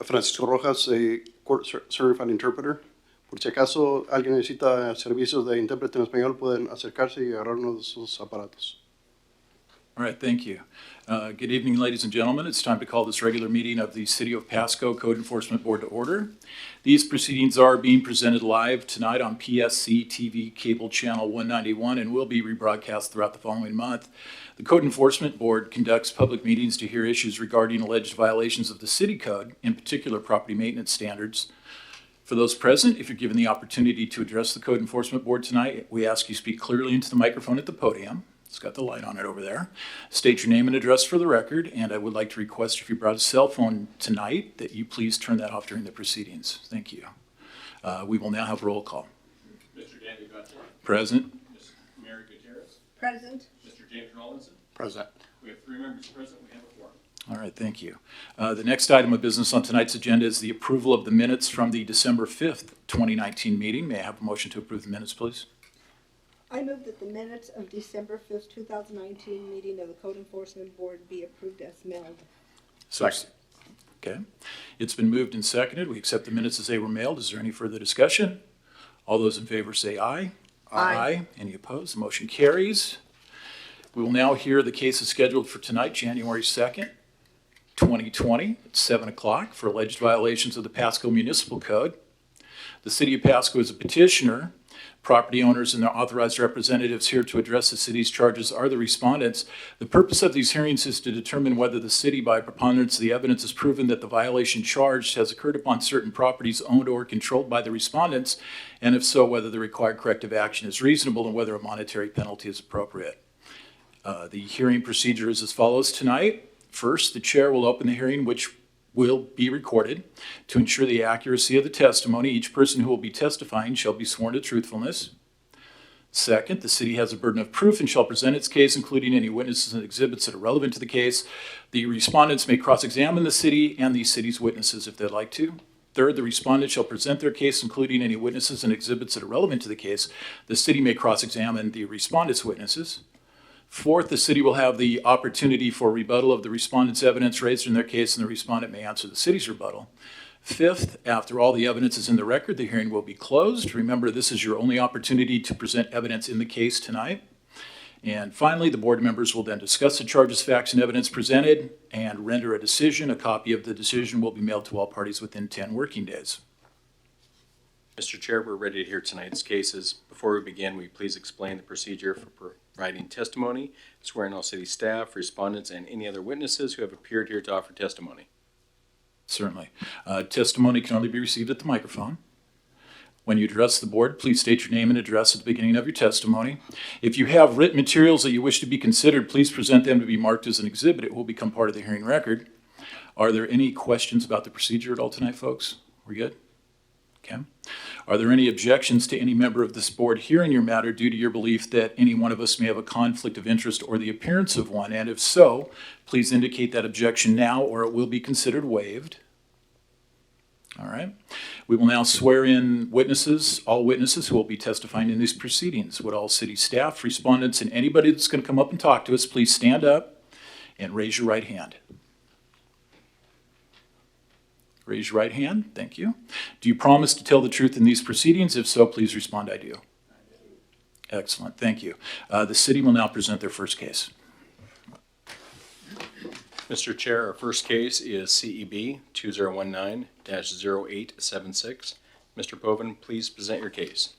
Francisco Rojas, Court Certified Interpreter. Por si acaso alguien necesita servicios de intérprete en español, pueden acercarse y agarrar uno de sus aparatos. All right, thank you. Good evening, ladies and gentlemen. It's time to call this regular meeting of the City of Pasco Code Enforcement Board to order. These proceedings are being presented live tonight on PSC-TV Cable Channel 191 and will be rebroadcast throughout the following month. The Code Enforcement Board conducts public meetings to hear issues regarding alleged violations of the City Code, in particular property maintenance standards. For those present, if you're given the opportunity to address the Code Enforcement Board tonight, we ask you speak clearly into the microphone at the podium. It's got the light on it over there. State your name and address for the record, and I would like to request if you brought a cell phone tonight that you please turn that off during the proceedings. Thank you. We will now have roll call. Mr. Daniel Gutschler. Present. Ms. Mary Gutierrez. Present. Mr. James Rawlinson. Present. We have 3 members present. We have a quorum. All right, thank you. The next item of business on tonight's agenda is the approval of the minutes from the December 5th, 2019 meeting. May I have a motion to approve the minutes, please? I move that the minutes of December 5th, 2019 meeting of the Code Enforcement Board be approved as mailed. Second. Okay. It's been moved and seconded. We accept the minutes as they were mailed. Is there any further discussion? All those in favor say aye. Aye. Any opposed? The motion carries. We will now hear the cases scheduled for tonight, January 2nd, 2020, at 7 o'clock for alleged violations of the Pasco Municipal Code. The City of Pasco is a petitioner. Property owners and their authorized representatives here to address the city's charges are the respondents. The purpose of these hearings is to determine whether the city, by preponderance of the evidence, has proven that the violation charged has occurred upon certain properties owned or controlled by the respondents, and if so, whether the required corrective action is reasonable and whether a monetary penalty is appropriate. The hearing procedure is as follows tonight. First, the chair will open the hearing, which will be recorded. To ensure the accuracy of the testimony, each person who will be testifying shall be sworn to truthfulness. Second, the city has a burden of proof and shall present its case, including any witnesses and exhibits that are relevant to the case. The respondents may cross-examine the city and the city's witnesses if they'd like to. Third, the respondent shall present their case, including any witnesses and exhibits that are relevant to the case. The city may cross-examine the respondent's witnesses. Fourth, the city will have the opportunity for rebuttal of the respondent's evidence raised in their case, and the respondent may answer the city's rebuttal. Fifth, after all the evidence is in the record, the hearing will be closed. Remember, this is your only opportunity to present evidence in the case tonight. And finally, the board members will then discuss the charges, facts, and evidence presented and render a decision. A copy of the decision will be mailed to all parties within 10 working days. Mr. Chair, we're ready to hear tonight's cases. Before we begin, will you please explain the procedure for providing testimony, swearing all city staff, respondents, and any other witnesses who have appeared here to offer testimony? Certainly. Testimony can only be received at the microphone. When you address the board, please state your name and address at the beginning of your testimony. If you have written materials that you wish to be considered, please present them to be marked as an exhibit. It will become part of the hearing record. Are there any questions about the procedure at all tonight, folks? We're good? Okay. Are there any objections to any member of this board hearing your matter due to your belief that any one of us may have a conflict of interest or the appearance of one? And if so, please indicate that objection now or it will be considered waived. All right. We will now swear in witnesses, all witnesses who will be testifying in these proceedings. Would all city staff, respondents, and anybody that's going to come up and talk to us, please stand up and raise your right hand. Raise your right hand. Thank you. Do you promise to tell the truth in these proceedings? If so, please respond, I do. Excellent. Thank you. The city will now present their first case. Mr. Chair, our first case is CEB 2019-0876. Mr. Poven, please present your case.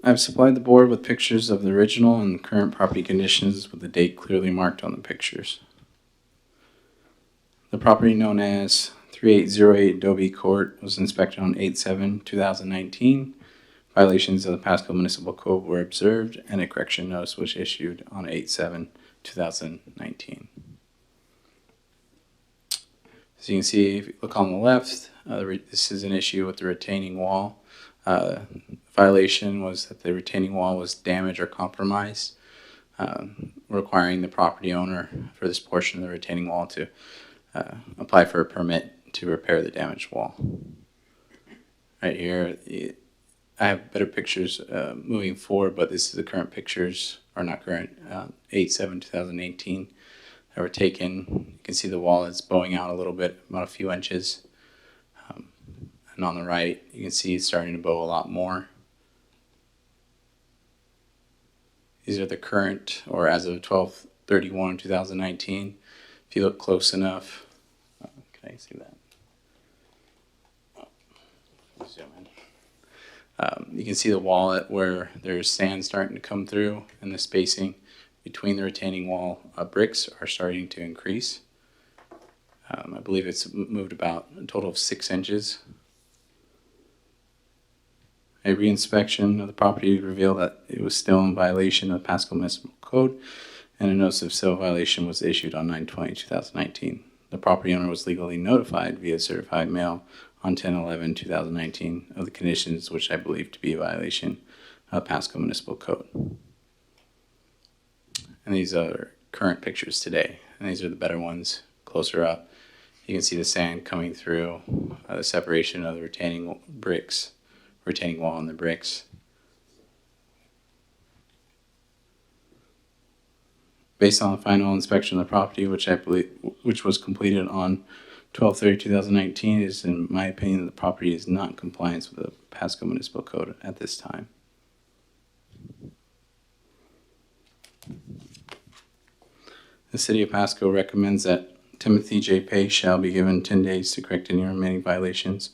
I've supplied the board with pictures of the original and current property conditions with the date clearly marked on the pictures. The property known as 3808 Adobe Court was inspected on 8/7/2019. Violations of the Pasco Municipal Code were observed and a correction notice was issued on 8/7/2019. As you can see, if you look on the left, this is an issue with the retaining wall. Violation was that the retaining wall was damaged or compromised, requiring the property owner for this portion of the retaining wall to apply for a permit to repair the damaged wall. Right here, I have better pictures moving forward, but this is the current pictures or not current, 8/7/2018 that were taken. You can see the wall is bowing out a little bit, about a few inches. And on the right, you can see it's starting to bow a lot more. These are the current, or as of 12/31/2019. If you look close enough, can I see that? Zoom in. You can see the wall where there's sand starting to come through, and the spacing between the retaining wall bricks are starting to increase. I believe it's moved about a total of 6 inches. A reinspection of the property revealed that it was still in violation of the Pasco Municipal Code, and a notice of civil violation was issued on 9/20/2019. The property owner was legally notified via certified mail on 10/11/2019 of the conditions which I believe to be a violation of Pasco Municipal Code. And these are current pictures today, and these are the better ones closer up. You can see the sand coming through, the separation of the retaining wall and the bricks. Based on the final inspection of the property, which was completed on 12/30/2019, it is in my opinion that the property is not in compliance with the Pasco Municipal Code at this time. The City of Pasco recommends that Timothy J. Pay shall be given 10 days to correct any remaining violations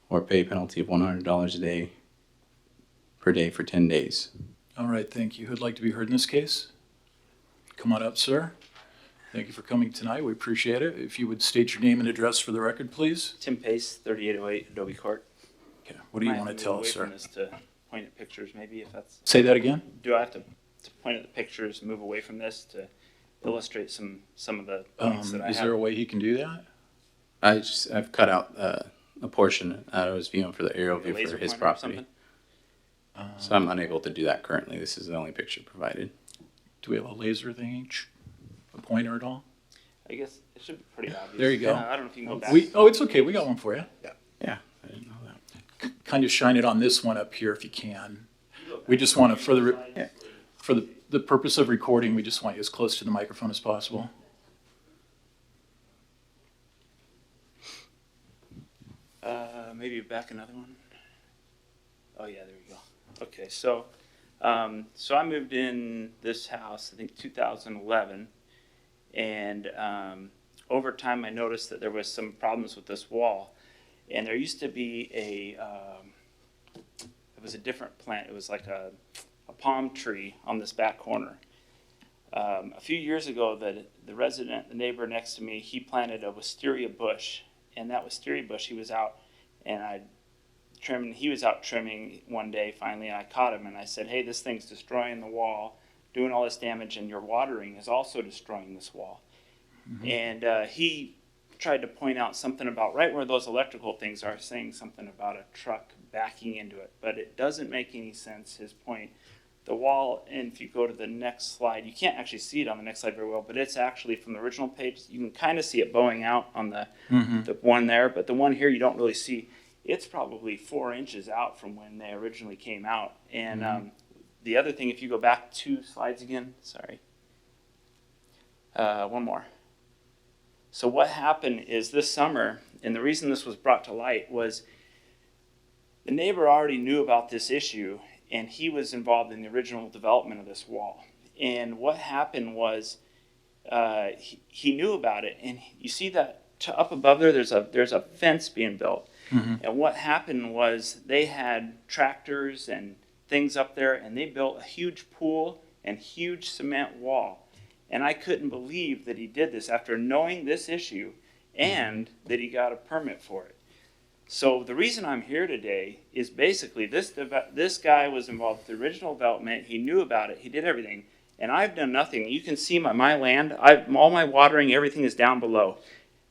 or pay a penalty of $100 per day for 10 days. All right, thank you. Who'd like to be heard in this case? Come on up, sir. Thank you for coming tonight. We appreciate it. If you would state your name and address for the record, please. Tim Pace, 3808 Adobe Court. Okay. What do you want to tell us, sir? This to point at pictures, maybe, if that's. Say that again? Do I have to point at the pictures, move away from this to illustrate some of the points that I have? Is there a way he can do that? I've cut out a portion out of his view for the aerial view Laser Uh, for his pointer or property. something? So I'm unable to do that currently. This is the only picture provided. Do we have a laser thing? A pointer at all? I guess it should be pretty obvious. There you go. I don't know if you can go back. It's okay. We got one for you. Yeah, I didn't know that. Kind of shine it on this one up here if you can. We just want to, for the purpose of recording, we just want you as close to the microphone as possible. Maybe back another one. Oh yeah, there we go. Okay, so I moved in this house, I think 2011, and over time I noticed that there was some problems with this wall, and there used to be it was a different plant. It was like a palm tree on this back corner. A few years ago, the neighbor next to me, he planted a wisteria bush, and that wisteria bush, he was out trimming one day finally, and I caught him and I said, hey, this thing's destroying the wall, doing all this damage, and your watering is also destroying this wall. Mm-hmm. And he tried to point out something about right where those electrical things are, saying something about a truck backing into it, but it doesn't make any sense, his point. The wall, and if you go to the next slide, you can't actually see it on the next slide very well, but it's actually from the original page. You can kind of see it bowing out on the one there, but the one here you don't really see. It's probably 4 inches out from when they originally came out. And the other thing, if you go back 2 slides again, sorry. One more. So what happened is this summer, and the reason this was brought to light was the neighbor already knew about this issue, and he was involved in the original development of this wall. And what happened was he knew about it, and you see that up above there's a fence being built. Mm-hmm. And what happened was they had tractors and things up there, and they built a huge pool and huge cement wall. And I couldn't believe that he did this after knowing this issue and that he got a permit for it. So the reason I'm here today is basically this guy was involved with the original development. He knew about it. He did everything. And I've done nothing. You can see my land. All my watering, everything is down below.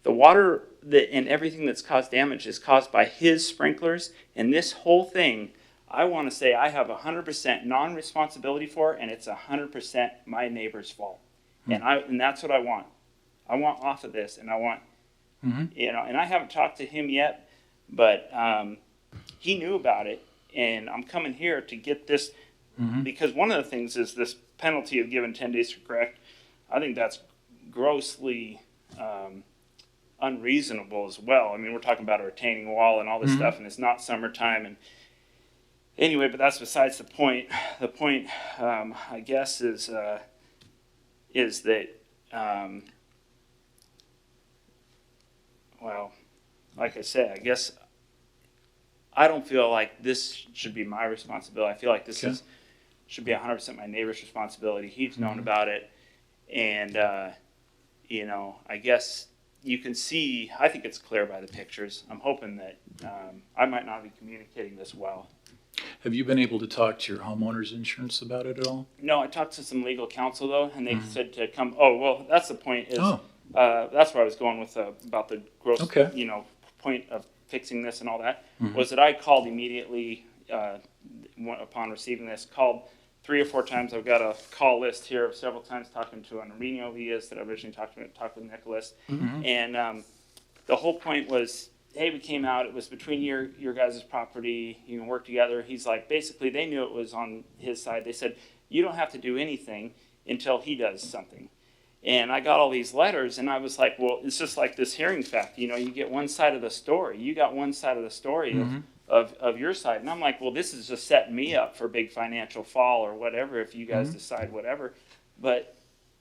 The water and everything that's caused damage is caused by his sprinklers. And this whole thing, I want to say I have 100% non-responsibility for, and it's 100% my neighbor's fault. And that's what I want. I want off of this, and I want, and I haven't talked to him yet, but he knew about it, and I'm coming here to get this, because one of the things is penalty of given 10 days to correct, I think that's grossly unreasonable as well. I mean, we're talking about a retaining wall and all this stuff, and it's not summertime. And anyway, but that's besides the point. The point, I guess, is that, well, like I said, I guess I don't feel like this should be my responsibility. I feel like this should be 100% my neighbor's responsibility. He's known about it, and you know, I guess you can see. I think it's clear by the pictures. I'm hoping that I might not be communicating this well. Have you been able to talk to your homeowner's insurance about it at all? No, I talked to some legal counsel though, and they said to come. Oh, well, that's the point. Is Oh. That's where I was going with about the gross, Okay. you know, point of fixing this and all that, was that I called immediately upon receiving this, called 3 or 4 times. I've got a call list here of several times talking to an Areno Vias that I originally talked with Nicholas. And the whole point was, hey, we came out, it was between your guys' property, you can work together. He's like, basically they knew it was on his side. They said, you don't have to do anything until he does something. And I got all these letters, and I was like, well, it's just like this hearing fact. You know, you get one side of the story. You got one side of the story of your side. And I'm like, well, this is just setting me up for a big financial fall or whatever if you guys decide whatever. But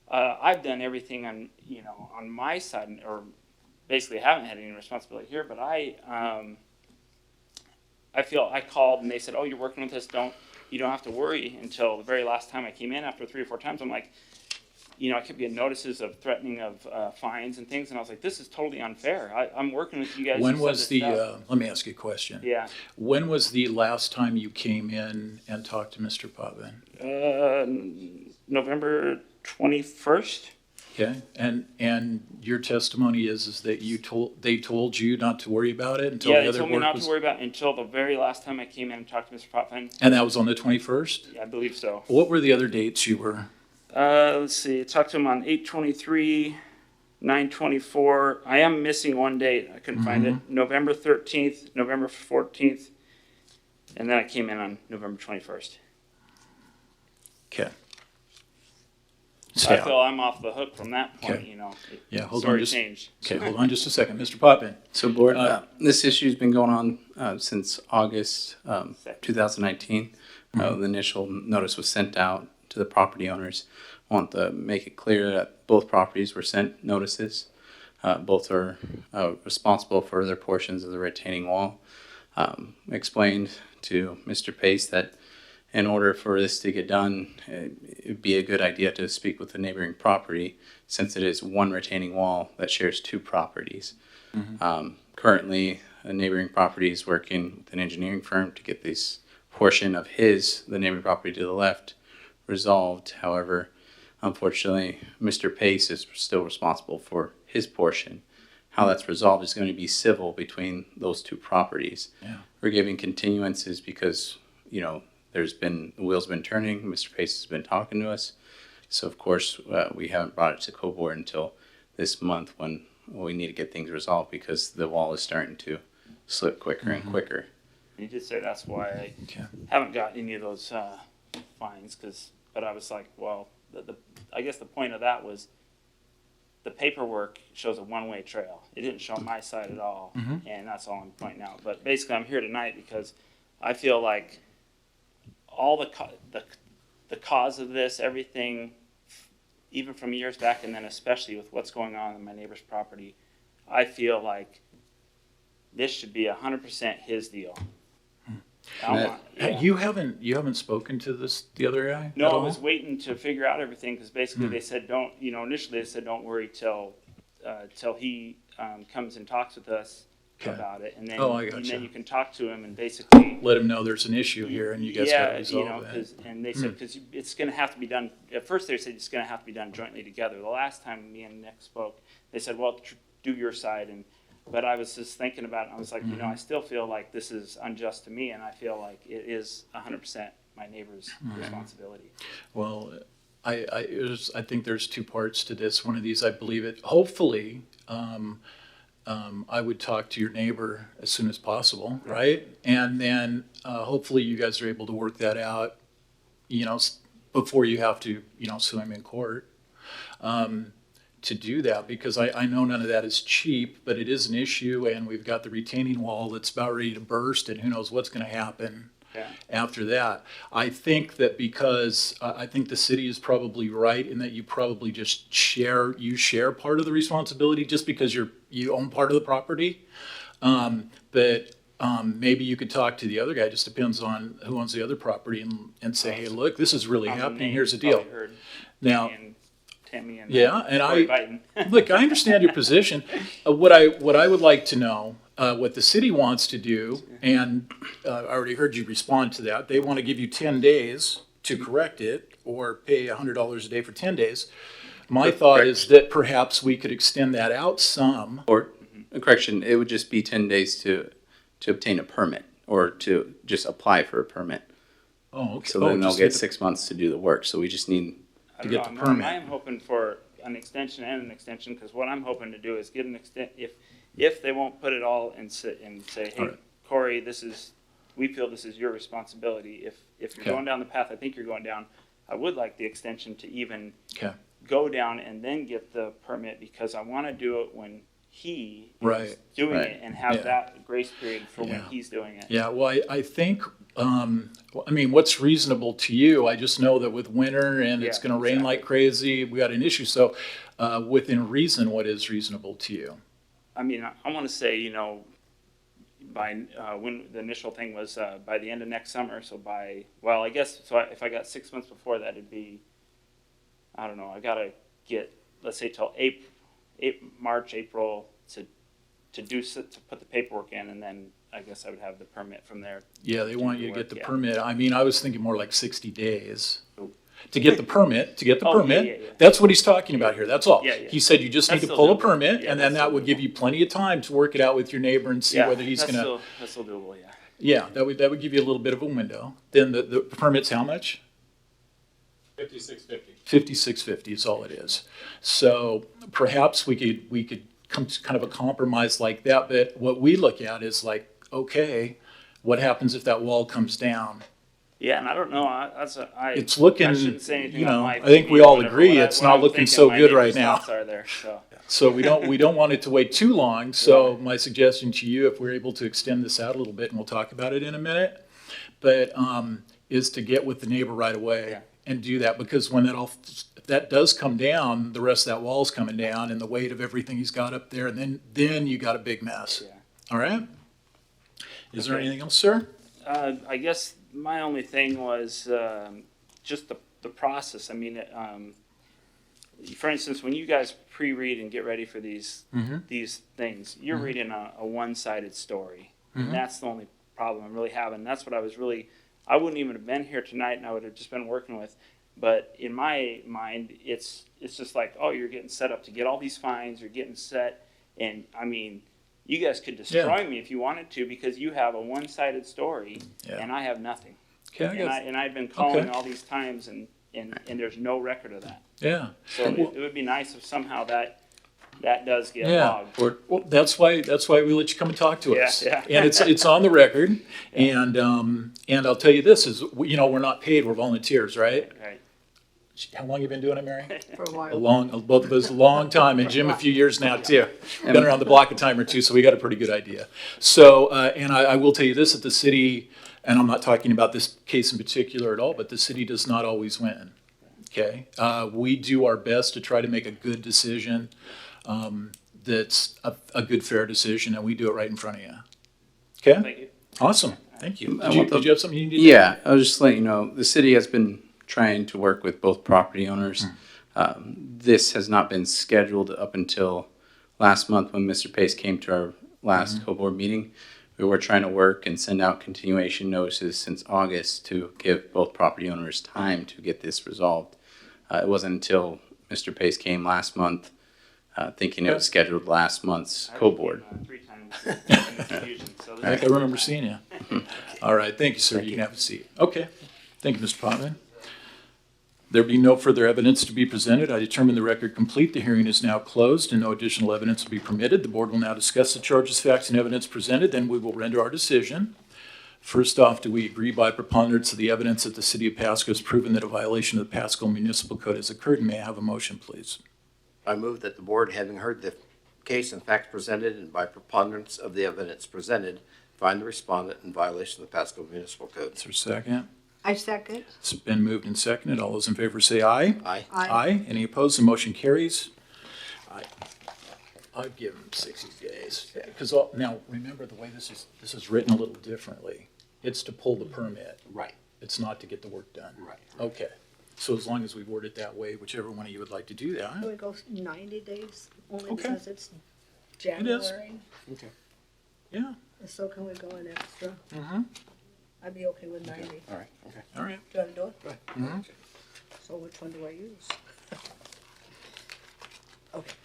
I've done everything on, you know, on my side, or basically haven't had any responsibility here. But I feel I called, and they said, oh, you're working with this. You don't have to worry until the very last time I came in after 3 or 4 times. I'm like, you know, I kept getting notices of threatening of fines and things, and I was like, this is totally unfair. I'm working with you guys. When was the, let me ask you a question. Yeah. When was the last time you came in and talked to Mr. Potvin? November 21st. Okay, and your testimony is that they told you not to worry about it until the They other told me work not was... to worry about it until the very last time I came in and talked to Mr. Potvin. And that was on the 21st? Yeah, I believe so. What were the other dates you were... Let's see. I talked to him on 8/23, 9/24. I am missing one date. I couldn't find it. November 13th, November 14th, and then I came in on November 21st. Okay. I feel I'm off the hook from that point. Okay. You know. Yeah, hold Story on just... changed. Okay, hold on just a second. Mr. Potvin. So, Board, this issue's been going on since August 2019. The initial notice was sent out to the property owners. I want to make it clear that both properties were sent notices. Both are responsible for their portions of the retaining wall. Explained to Mr. Pace that in order for this to get done, it would be a good idea to speak with the neighboring property, since it is one retaining wall that shares 2 properties. Currently, a neighboring property is working with an engineering firm to get this portion of the neighboring property to the left, resolved. However, unfortunately, Mr. Pace is still responsible for his portion. How that's resolved is going to be civil between those 2 properties. Yeah. We're giving continuances because, you know, the wheel's been turning. Mr. Pace has been talking to us. So, of course, we haven't brought it to co-board until this month when we need to get things resolved because the wall is starting to slip quicker and quicker. You did say that's why I haven't got any of those fines, but I was like, well, I guess the point of that was the paperwork shows a one-way trail. It didn't show my side at all, and that's all I'm pointing out. But basically, I'm here tonight because I feel like all the cause of this, everything, even from years back, and then especially with what's going on my neighbor's property, I feel like this should be 100% his deal. You haven't spoken to the other guy? No, at I all? was waiting to figure out everything because basically they said initially they said don't worry till he comes and talks with us about it, and then then you can talk to him and basically let him know there's an issue here and you guys got to resolve that. And they said because it's going to have to be done. At first they said it's going to have to be done jointly together. The last time me and Nick spoke, they said, well, do your side But I was just thinking about it, and I was like, I still feel like this is unjust to me, and I feel like it is 100% my neighbor's responsibility. Well, I think there's 2 parts to this. One of these, I believe it. Hopefully, I would talk to your neighbor as soon as possible, right? And then hopefully you guys are able to work that out, before you have to, sue him in court. To do that, because I know none of that is cheap, but it is an issue, and we've got the retaining wall that's about ready to burst, and who knows what's going to happen after that. I think that because I think the city is probably right in that you probably just share part of the responsibility just because you own part of the property. But maybe you could talk to the other guy. It just depends on who owns the other property and say, hey, look, this is really happening. Here's the deal. Now. Tammy and And Corey Biden. Look, I understand your position. What I would like to know, what the city wants to do, and I already heard you respond to that. They want to give you 10 days to correct it, or pay $100 a day for 10 days. My thought is that perhaps we could extend that out some. Or, correction, it would just be 10 days to obtain a permit, or to just apply for a permit. Oh, okay. So then they'll get 6 months to do the work, so we just need to get the I permit. am hoping for an extension and an extension, because what I'm hoping to do is get an if they won't put it all and say, hey, Right. Corey, we feel this is your responsibility. If you're Okay. going down the path I think you're going down, I would like the extension to even Okay. go down and then get the permit, because I want to do it when he is Right. doing Right. it, and have Yeah. that grace period for when Yeah. he's doing it. Yeah, well, I think, what's reasonable to you? I just know that with winter and it's Yeah, going to rain exactly. like crazy, we got an issue. So within reason, what is reasonable to you? I mean, I want to say, by when the initial thing was by the end of next summer. So I guess if I got 6 months before that, it'd be, I don't know. I gotta get, let's say, till March, April to put the paperwork in, and then I guess I would have the permit from there. Yeah, they want you to work, get the yeah. permit. I was thinking more like 60 days. Oh. To get the permit, Oh, yeah. That's what he's talking about here, that's all. Yeah, yeah. He said you just That's need to still pull a doable. permit, Yeah, and then that's that still would give doable. you plenty of time to work it out with your neighbor and see whether he's gonna. That's still doable, yeah. Yeah, that would give you a little bit of a window. Then the permit's how much? $56.50. $56.50 is all it is. So perhaps we could come to kind of a compromise like that. But what we look at is like, okay, what happens if that wall comes down? Yeah, and I don't know. It's looking, I shouldn't say anything you on know, my I think we TV or all whatever, agree what it's what not I'm looking thinking so my good right neighbor's now. thoughts are there, so. So we don't want it to wait too long. So my suggestion to you, if we're able to extend this out a little bit, and we'll talk about it in a minute, but is to get with the neighbor right away Yeah. and do that, because when if that does come down, the rest of that wall's coming down, and the weight of everything he's got up there, and then you got a big mess. Yeah. All right. Is there Okay. anything else, sir? I guess my only thing was just the process. I mean, for instance, when you guys pre-read and get ready for these things, you're reading a one-sided story. And that's the only problem I'm really having. That's what I wouldn't even have been here tonight, and I would have just been working with. But in my mind, it's just like, oh, you're getting set up to get all these fines, you're getting set, and I mean, you guys could destroy me if you wanted to, because you have a one-sided story, and I have nothing. Okay, And I've been calling all these times, and there's no record of that. yeah. So it would be nice if somehow that does get logged. Well, that's why we let you come and talk to us. Yeah. And it's on the record. And I'll tell you this is, we're not paid, we're volunteers, right? Right. How long you been doing it, Mary? For a while. Both of us, a long time, and Jim a few years now too. Been around the block a time or two, so we got a pretty good idea. So, and I will tell you this, that the city, and I'm not talking about this case in particular at all, but the city does not always win, okay? We do our best to try to make a good decision, that's a good, fair decision, and we do it right in front of you. Okay? Thank you. Awesome, thank you. I want Did you have something you needed? Yeah, I was just letting you know, the city has been trying to work with both property owners. This has not been scheduled up until last month when Mr. Pace came to our last co-board meeting. We were trying to work and send out continuation notices since August to give both property owners time to get this resolved. It wasn't until Mr. Pace came last month, thinking it was scheduled last month's co-board. I came, 3 times in the confusion, so I think I remember seeing you. All right, thank you, sir. You can have a seat. Okay, thank you, Mr. Potvin. There being no further evidence to be presented, I determine the record complete. The hearing is now closed and no additional evidence will be permitted. The board will now discuss the charges, facts, and evidence presented, then we will render our decision. First off, do we agree by preponderance of the evidence that the city of Pasco has proven that a violation of the Pasco Municipal Code has occurred? May I have a motion, please? I move that the board, having heard the case and facts presented and by preponderance of the evidence presented, find the respondent in violation of the Pasco Municipal Code. Is there a second? I second. It's been moved and seconded. All those in favor say aye. Aye. Aye. Any opposed? The motion carries. I'd give them 60 days. Because now, remember, the way this is written a little differently. It's to pull the permit. Right. It's not to get the work done. Right. Okay. So as long as we word it that way, whichever one of you would like to do that. Can we go 90 days? Only Okay. because it's January. Okay. Yeah. So can we go an extra? Mm-hmm. I'd be okay with 90. Do All right. Okay. All right. you want to do it? Go ahead. Mm-hmm. So which one do I use? Okay.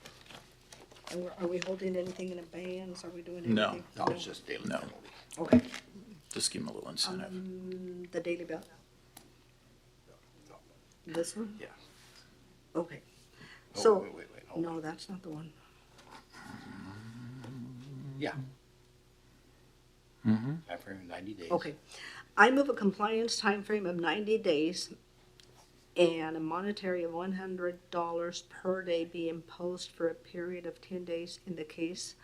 And are we holding anything in abeyance? Are we doing anything? No. No, it's just daily No. penalty. Okay. Just give them a little incentive. The daily bill? This one? Yeah. Okay. Oh, So, wait, hold on. no, that's not the one. Yeah. Mm-hmm. Time frame 90 days. Okay. I move a compliance time frame of 90 days and a monetary of $100 per day be imposed for a period of 10 days in the case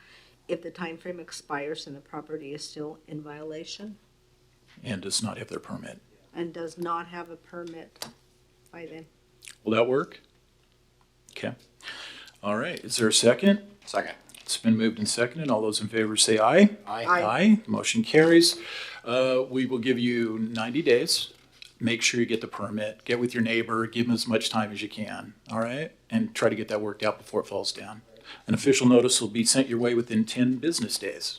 if the time frame expires and the property is still in violation And does not have their permit. and does not have a permit by then. Will that work? Okay. All right. Is there a second? Second. It's been moved and seconded. All those in favor say aye. Aye. Aye. Motion carries. We will give you 90 days. Make sure you get the permit. Get with your neighbor. Give them as much time as you can. All right? And try to get that worked out before it falls down. An official notice will be sent your way within 10 business days.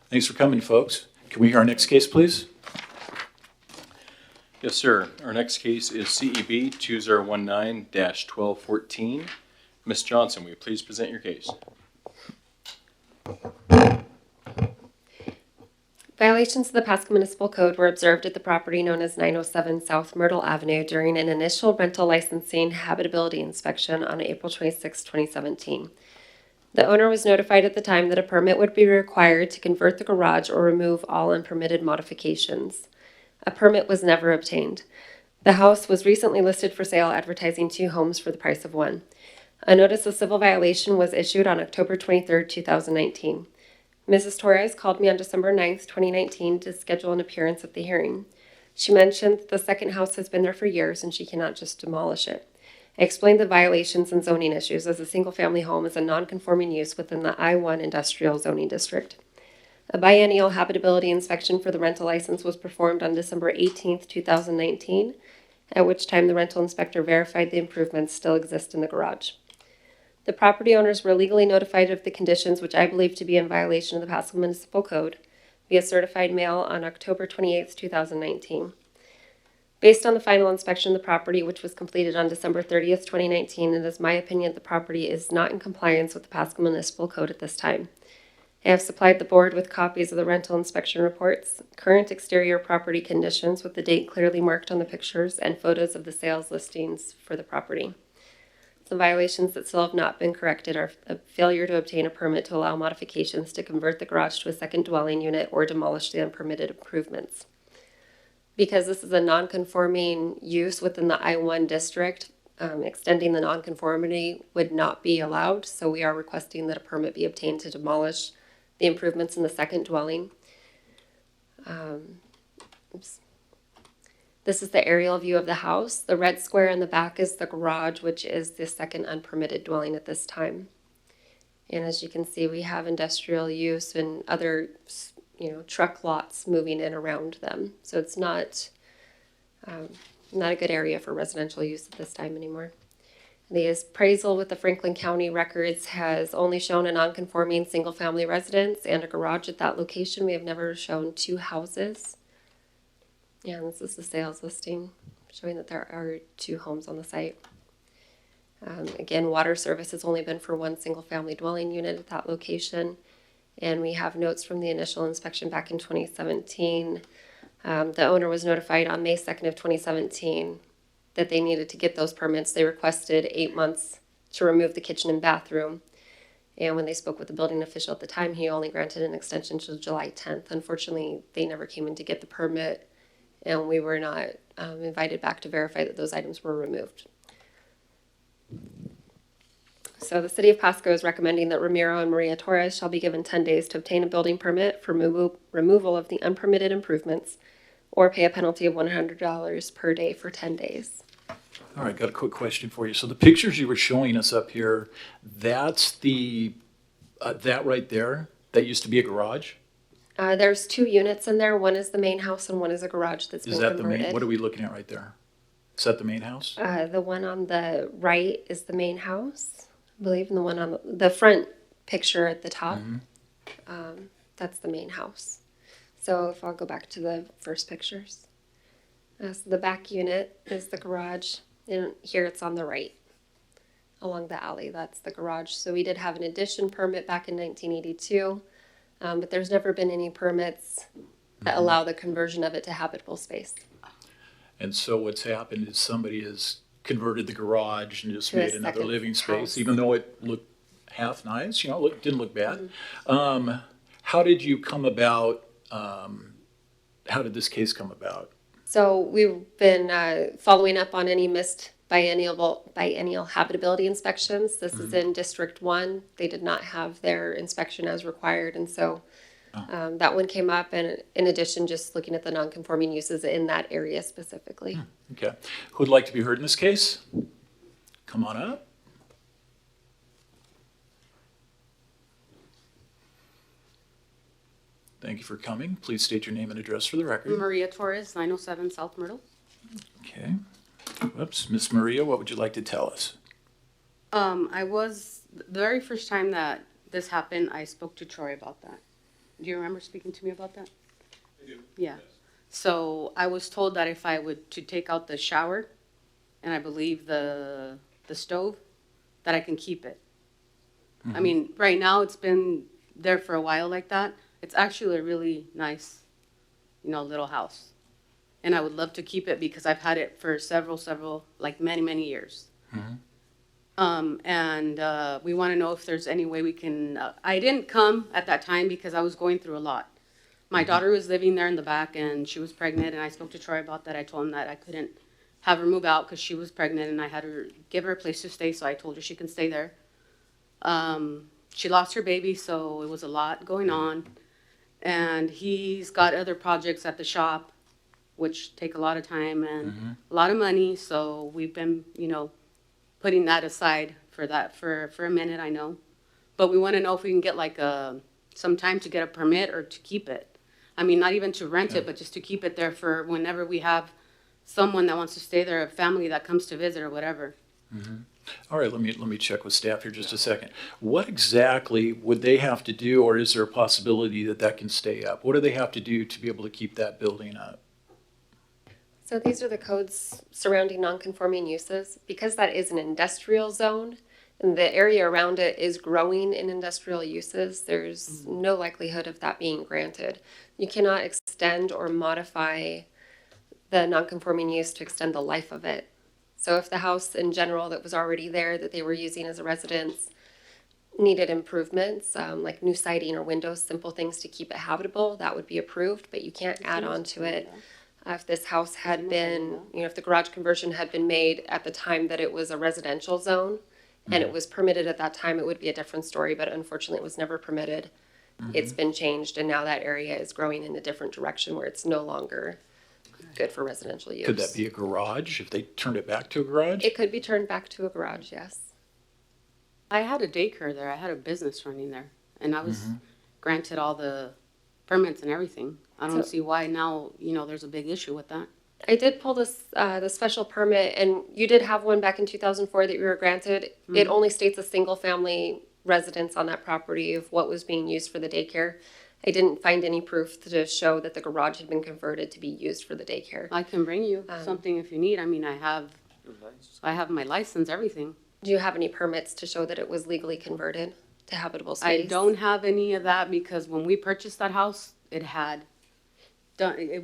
Thanks for coming, folks. Can we hear our next case, please? Yes, sir. Our next case is CEB 2019-1214. Ms. Johnson, will you please present your case? Violations of the Pasco Municipal Code were observed at the property known as 907 South Myrtle Avenue during an initial rental licensing habitability inspection on April 26, 2017. The owner was notified at the time that a permit would be required to convert the garage or remove all unpermitted modifications. A permit was never obtained. The house was recently listed for sale, advertising 2 homes for the price of 1. A notice of civil violation was issued on October 23, 2019. Mrs. Torres called me on December 9, 2019 to schedule an appearance at the hearing. She mentioned that the second house has been there for years and she cannot just demolish it. I explained the violations and zoning issues as a single-family home is a non-conforming use within the I-1 industrial zoning district. A biennial habitability inspection for the rental license was performed on December 18, 2019, at which time the rental inspector verified the improvements still exist in the garage. The property owners were legally notified of the conditions which I believe to be in violation of the Pasco Municipal Code via certified mail on October 28, 2019. Based on the final inspection of the property, which was completed on December 30, 2019, it is my opinion that the property is not in compliance with the Pasco Municipal Code at this time. I have supplied the board with copies of the rental inspection reports, current exterior property conditions with the date clearly marked on the pictures, and photos of the sales listings for the property. Some violations that still have not been corrected are a failure to obtain a permit to allow modifications to convert the garage to a second dwelling unit or demolish the unpermitted improvements. Because this is a non-conforming use within the I-1 district, extending the non-conformity would not be allowed, so we are requesting that a permit be obtained to demolish the improvements in the second dwelling. This is the aerial view of the house. The red square in the back is the garage, which is the second unpermitted dwelling at this time. And as you can see, we have industrial use and other, truck lots moving in around them. So it's not a good area for residential use at this time anymore. The appraisal with the Franklin County records has only shown a non-conforming single-family residence and a garage at that location. We have never shown 2 houses. Yeah, and this is the sales listing showing that there are 2 homes on the site. Again, water service has only been for 1 single-family dwelling unit at that location. And we have notes from the initial inspection back in 2017. The owner was notified on May 2nd of 2017 that they needed to get those permits. They requested 8 months to remove the kitchen and bathroom. And when they spoke with the building official at the time, he only granted an extension till July 10th. Unfortunately, they never came in to get the permit, and we were not invited back to verify that those items were removed. So the city of Pasco is recommending that Ramiro and Maria Torres shall be given 10 days to obtain a building permit for removal of the unpermitted improvements or pay a penalty of $100 per day for 10 days. All right, got a quick question for you. So the pictures you were showing us up here, that's the, that right there, that used to be a garage? There's 2 units in there. One is the main house and one is a garage that's Is been that the converted. main, what are we looking at right there? Is that the main house? The one on the right is the main house, I believe, and the one on the front picture at the top, that's the main house. So if I'll go back to the first pictures. So the back unit is the garage, and here it's on the right, along the alley. That's the garage. So we did have an addition permit back in 1982, but there's never been any permits that allow the conversion of it to habitable space. And so what's happened is somebody has converted the garage and just To a made another second living space, house. even though it looked half nice, you know, didn't look bad. How did you come about, how did this case come about? So we've been following up on any missed biennial habitability inspections. This is in District 1. They did not have their inspection as required, and so that one came up, and in addition, just looking at the non-conforming uses in that area specifically. Okay. Who'd like to be heard in this case? Come on up. Thank you for coming. Please state your name and address for the record. Maria Torres, 907 South Myrtle. Okay. Whoops. Miss Maria, what would you like to tell us? I was, the very first time that this happened, I spoke to Troy about that. Do you remember speaking to me about that? I do. Yeah. So I was told that if I would to take out the shower and I believe the stove, that I can keep it. I mean, right now it's been there for a while like that. It's actually a really nice, you know, little house. And I would love to keep it because I've had it for several, like many years. And we want to know if there's any way we can, I didn't come at that time because I was going through a lot. My daughter was living there in the back and she was pregnant, and I spoke to Troy about that. I told him that I couldn't have her move out because she was pregnant and I had to give her a place to stay, so I told her she can stay there. She lost her baby, so it was a lot going on. And he's got other projects at the shop, which take a lot of time and a lot of money, so we've been, you know, putting that aside for that for a minute, I know. But we want to know if we can get like some time to get a permit or to keep it. I mean, not even to rent it, but just to keep it there for whenever we have someone that wants to stay there, a family that comes to visit or whatever. All right, let me check with staff here just a second. What exactly would they have to do, or is there a possibility that that can stay up? What do they have to do to be able to keep that building up? So these are the codes surrounding non-conforming uses. Because that is an industrial zone and the area around it is growing in industrial uses, there's no likelihood of that being granted. You cannot extend or modify the non-conforming use to extend the life of it. So if the house in general that was already there that they were using as a residence needed improvements, like new siding or windows, simple things to keep it habitable, that would be approved, but you can't add on to it. If this house had been, you know, if the garage conversion had been made at the time that it was a residential zone and it was permitted at that time, it would be a different story, but unfortunately it was never permitted. It's been changed, and now that area is growing in a different direction where it's no longer good for residential use. Could that be a garage if they turned it back to a garage? It could be turned back to a garage, yes. I had a daycare there. I had a business running there, and I was granted all the permits and everything. I don't see why now, you know, there's a big issue with that. I did pull this the special permit, and you did have one back in 2004 that you were granted. It only states a single family residence on that property of what was being used for the daycare. I didn't find any proof to show that the garage had been converted to be used for the daycare. I can bring you something if you need. I mean, I have my license, everything. Do you have any permits to show that it was legally converted to habitable space? I don't have any of that because when we purchased that house, it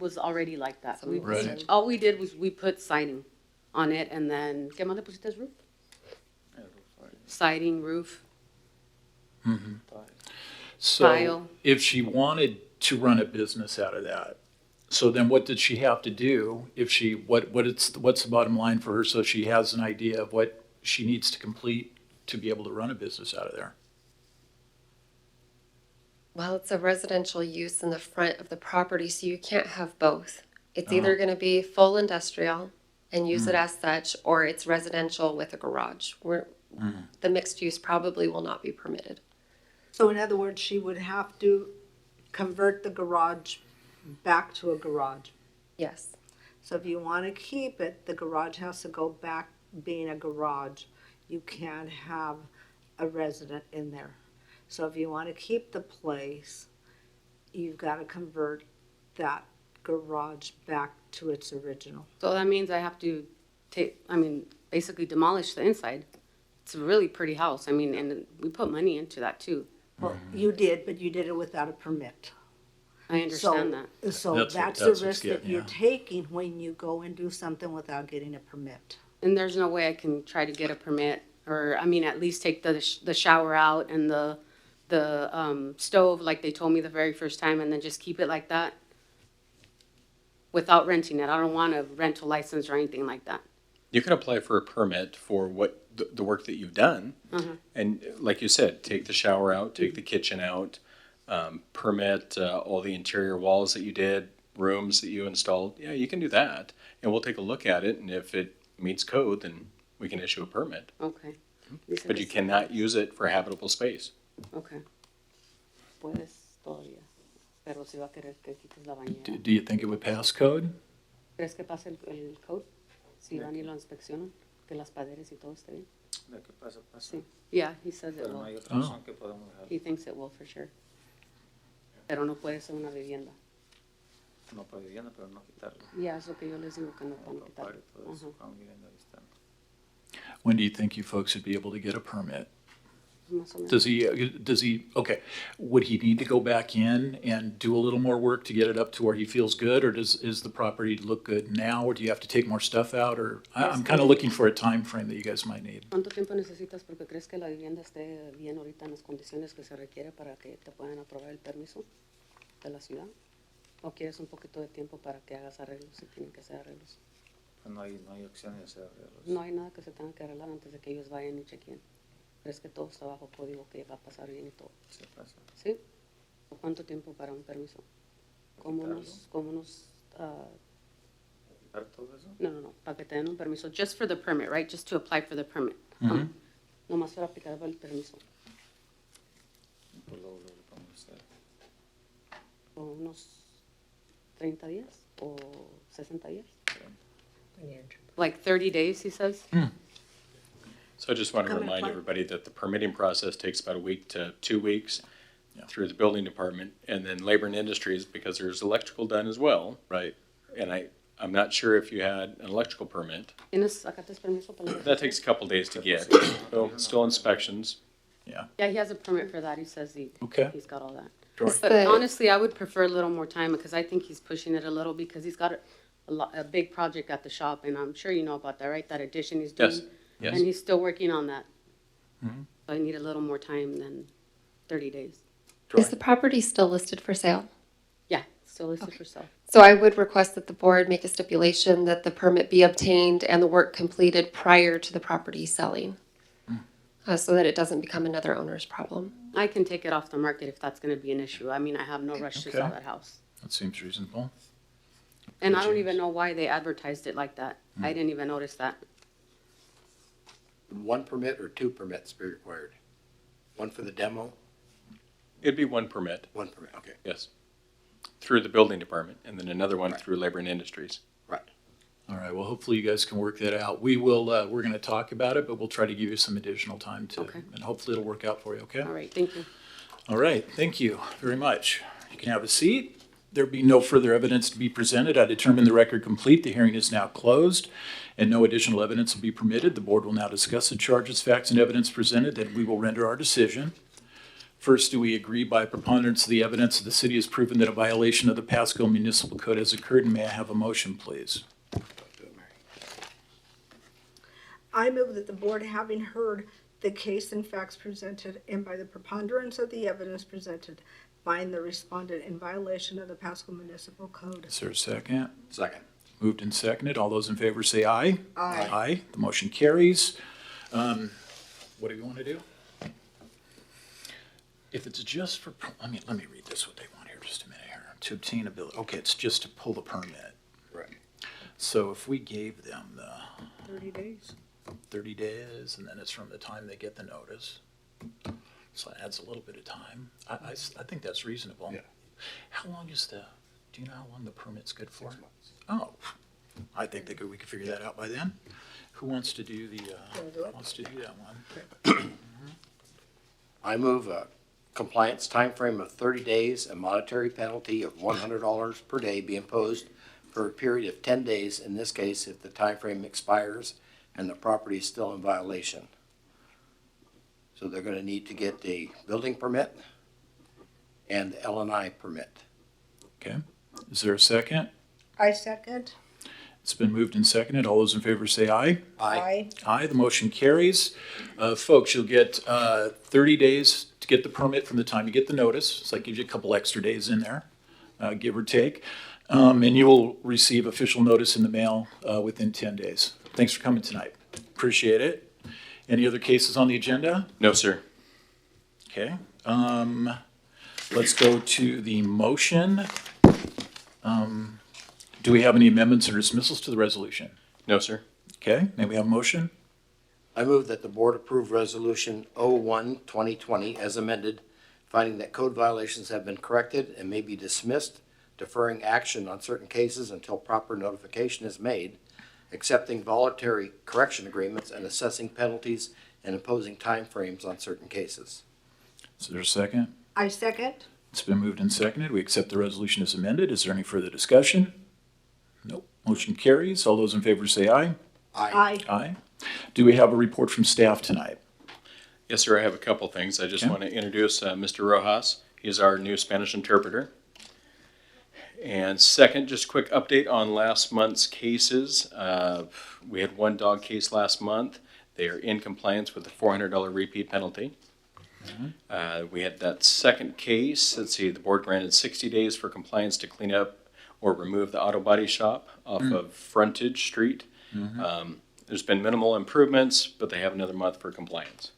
was already like that. Right. All we did was we put siding on it, and then ¿qué más le pusiste? Roof? Siding, roof. So Tile. if she wanted to run a business out of that, so then what did she have to do if she, what's the bottom line for her so she has an idea of what she needs to complete to be able to run a business out of there? Well, it's a residential use in the front of the property, so you can't have both. It's either going to be full industrial and use it as such, or it's residential with a garage. The mixed use probably will not be permitted. So in other words, she would have to convert the garage back to a garage. Yes. So if you want to keep it, the garage has to go back being a garage. You can't have a resident in there. So if you want to keep the place, you've got to convert that garage back to its original. So that means I have to basically demolish the inside. It's a really pretty house. I mean, and we put money into that too. Well, you did, but you did it without a permit. I understand that. So That's that's what's the risk that getting, you're yeah. taking when you go and do something without getting a permit. And there's no way I can try to get a permit, or at least take the shower out and the stove like they told me the very first time, and then just keep it like that without renting it. I don't want a rental license or anything like that. You can apply for a permit for what the work that you've done. And like you said, take the shower out, take the kitchen out, permit all the interior walls that you did, rooms that you installed. Yeah, you can do that. And we'll take a look at it. And if it meets code, then we can issue a permit. Okay. But you cannot use it for habitable space. Okay. Puedes todavía, pero si va a querer que quites la bañera. Do you think it would pass code? ¿Crees que pase el code? Si van y lo inspeccionan, que las paredes y todo esté bien. De qué pasa, pasa. Sí. Yeah, he says it Pero no will. hay otra opción que podemos dejar. He thinks it will for sure. Pero no puede ser una vivienda. No para vivienda, pero no quitarlo. Ya, es lo que yo les digo que no pueden No quitarlo. pare todo eso Ajá. con vivienda ahí está. When do you think you folks would be able to get a permit? Más o menos. Does he, okay, would he need to go back in and do a little more work to get it up to where he feels good? Or is the property look good now? Or do you have to take more stuff out? Or I'm kind of looking for a time frame that you guys might need. ¿Cuánto tiempo necesitas porque crees que la vivienda esté bien ahorita en las condiciones que se requiere para que te puedan aprobar el permiso de la ciudad? ¿O quieres un poquito de tiempo para que hagas arreglos si tienen que hacer arreglos? Pues no hay opciones de hacer arreglos. No hay nada que se tenga que arreglar antes de que ellos vayan y chequen. ¿Crees que todo está bajo código, que va a pasar bien y todo? Se pasa. ¿Sí? ¿O cuánto tiempo para un permiso? Como unos ¿Quitar todo eso? no, para que te den un permiso. Just for the permit, right? Just to apply for the permit. Nomás para aplicar para el permiso. Pues luego lo podemos hacer. ¿O unos 30 días? ¿O 60 días? Like 30 days, he says? So I just want to Come and remind apply. everybody that the permitting process takes about a week to 2 weeks Yeah. through the building department, and then labor and industries, because there's electrical done as well. Right. And I'm not sure if you had an electrical permit. ¿Tienes, acá te permiso para la That takes a couple days to get. So still inspections. Yeah. Yeah, he has a permit for that. He says Okay. he's got all that. Is But the- honestly, I would prefer a little more time because I think he's pushing it a little because he's got a big project at the shop, and I'm sure you know about that, right? That addition he's doing. Yes, yes. And he's still working on that. So I need a little more time than 30 days. Is the property still listed for sale? Yeah, still listed for sale. So I would request that the board make a stipulation that the permit be obtained and the work completed prior to the property selling, so that it doesn't become another owner's problem. I can take it off the market if that's going to be an issue. I mean, I have no rush to sell Okay. that house. That seems reasonable. And I don't James. even know why they advertised it like that. I didn't even notice that. One permit or two permits be required? One for the demo, It'd be one permit, one permit, okay, yes, through the building department, and then another one Right. through labor and industries. right. All right, well, hopefully you guys can work that out. We will, we're going to talk about it, but we'll try to give you some additional time to, Okay. and hopefully it'll work out for you, okay? All right, thank you. All right, thank you very much. You can have a seat. There be no further evidence to be presented. I determine the record complete. The hearing is now closed, and no additional evidence will be permitted. The board will now discuss the charges, facts, and evidence presented, and we will render our decision. First, do we agree by preponderance of the evidence that the city has proven that a violation of the Pasco Municipal Code has occurred? And may I have a motion, please? I move that the board, having heard the case and facts presented, and by the preponderance of the evidence presented, find the respondent in violation of the Pasco Municipal Code. Is there a second? Second. Moved and seconded. All those in favor say aye. Aye. Aye. The motion carries. What do you want to do? If it's just for, let me read this, what they want here, just a minute here. To obtain ability, okay, it's just to pull the permit. Right. So if we gave them the 30 days. 30 days, and then it's from the time they get the notice, so it adds a little bit of time. I think that's reasonable. Yeah. How long is do you know how long the permit's good for? 6 months. Oh, I think we could figure that out by then. Who wants to do that one? I move a compliance timeframe of 30 days, a monetary penalty of $100 per day be imposed for a period of 10 days, in this case, if the timeframe expires and the property is still in violation. So they're going to need to get a building permit and the L&I permit. Okay, is there a second? I second. It's been moved and seconded. All those in favor say aye. Aye. Aye, the motion carries. Folks, you'll get 30 days to get the permit from the time you get the notice. So that gives you a couple extra days in there, give or take. And you will receive official notice in the mail within 10 days. Thanks for coming tonight. Appreciate it. Any other cases on the agenda? No, sir. Okay. Let's go to the motion. Do we have any amendments or dismissals to the resolution? No, sir. Okay, may we have a motion? I move that the board approve Resolution 01-2020 as amended, finding that code violations have been corrected and may be dismissed, deferring action on certain cases until proper notification is made, accepting voluntary correction agreements, and assessing penalties and imposing timeframes on certain cases. Is there a second? I second. It's been moved and seconded. We accept the resolution as amended. Is there any further discussion? Nope. Motion carries. All those in favor say aye. Aye. Aye. Do we have a report from staff tonight? Yes, sir, I have a couple things. I just Okay. want to introduce Mr. Rojas. He is our new Spanish interpreter. And second, just a quick update on last month's cases. We had one dog case last month. They are in compliance with the $400 repeat penalty. We had that second case. Let's see, the board granted 60 days for compliance to clean up or remove the auto body shop off of Frontage Street. There's been minimal improvements, but they have another month for compliance.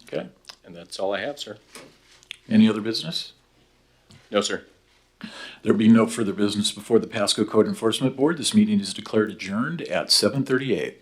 Okay. And that's all I have, sir. Any other business? No, sir. There be no further business before the Pasco Code Enforcement Board. This meeting is declared adjourned at 7:38.